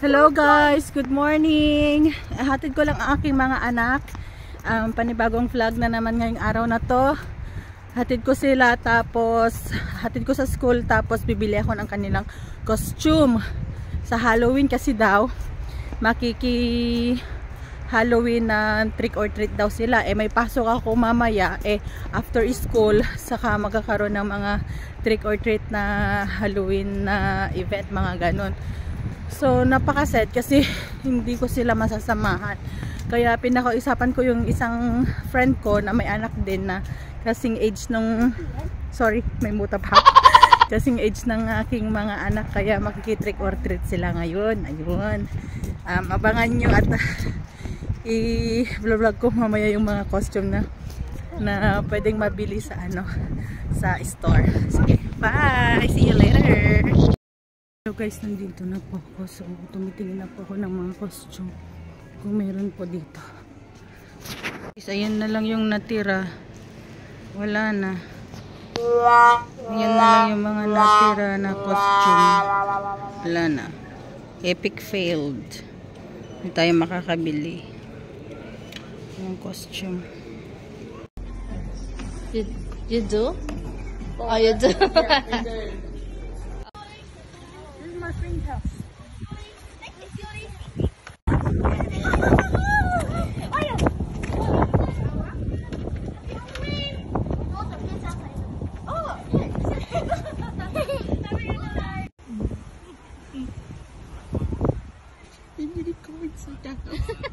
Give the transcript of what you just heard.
Hello guys, good morning. Hatid ko lang ang aking mga anak. Panibagong vlog na naman ngayong araw na to. Hatid ko sila, tapos hatid ko sa school, tapos bibili ako ng kanilang costume sa Halloween kasi daw Halloween na trick or treat daw sila. May pasok ako mamaya, after school saka magkakaroon ng mga trick or treat na Halloween na event, mga ganon. So napaka-sad kasi hindi ko sila masasamahan. Kaya pinakausapan ko yung isang friend ko na may anak din na kasing age nung, sorry, may muta pa. Kasing age ng aking mga anak, kaya makikitrick or treat sila ngayon. Ayun. Abangan nyo at i-vlog ko mamaya yung mga costume na pwedeng mabili sa sa store. Sige, bye! See you later! Hello guys, nandito na po ako. So, tumitingin na po ako ng mga costume kung meron po dito. Guys, ayan na lang yung natira. Wala na. Ayan na lang yung mga natira na costume. Wala na. Epic failed. Hindi tayo makakabili. Yung costume. You do? Oh, you do? My friend's house. Hindi ko inside the house.